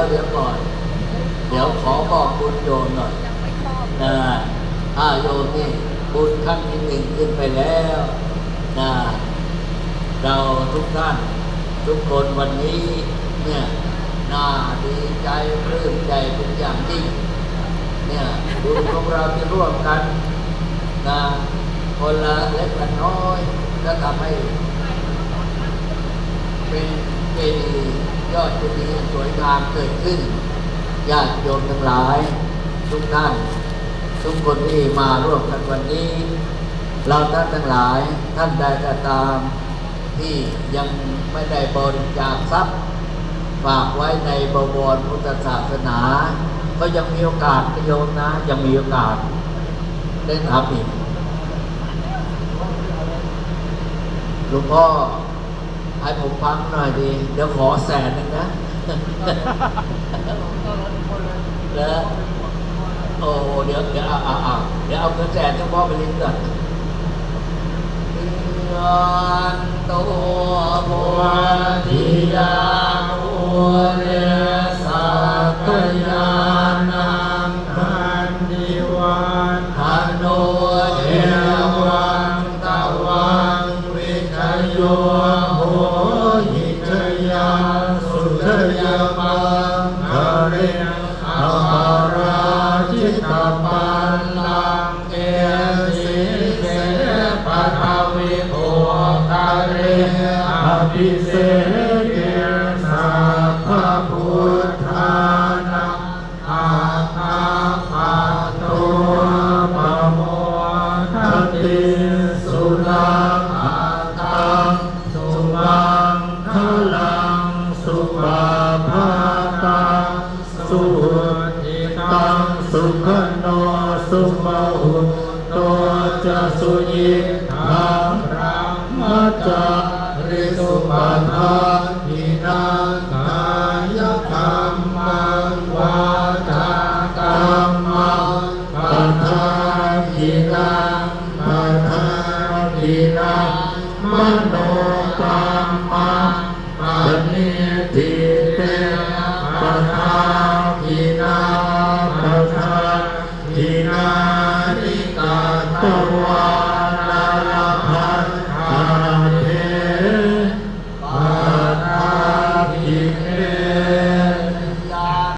เดี๋ยวก่อนเดี๋ยวขอบอกบุญโยมหน่อยโยมนี่บุญขั้นที่หนึ่งขึ้นไปแล้วเราทุกท่านทุกคนวันนี้เนี่ยน่าดีใจปลื้มใจเป็นอย่างยิ่งเนี่ยบุญของเราที่ร่วมกันคนละเล็กละน้อยก็ทำให้เป็นเจดีย์ยอดเจดีย์สวยงามเกิดขึ้นญาติโยมทั้งหลายทุกท่านทุกคนที่มาร่วมกันวันนี้เราท่านทั้งหลายท่านใดก็ตามที่ยังไม่ได้บริจาคทรัพย์ฝากไว้ในบวรพุทธศาสนาก็ยังมีโอกาสโยมนะยังมีโอกาสได้ทำอีกหลวงพ่อให้ผมฟังหน่อยดีเดี๋ยวขอ100,000นะแล้วโอ้เดี๋ยวเอาเงิน100,000ทั้งพ่อไปเลี้ยงก่อนตัวบัวทิยาอุเรสัตยานังคันดิวันธโนเอวังตะวังวิทโยโหหิทยาสุทยามังคะเรอาราชิตปันลังเกสิเสปะทวิโภคาเรอภิเศษเกสัพพพุทธานังอาคาปะโตปะโมทติสุนังอัตตังสุมังคลังสุปาภาตังสุทิตังสุขโนสุมหุโตจะสุยิทังรัมมจาริสุปัฏฐานินังกายกรรมังวาจากรรมังปัฏฐานินังปัฏฐานินังมโน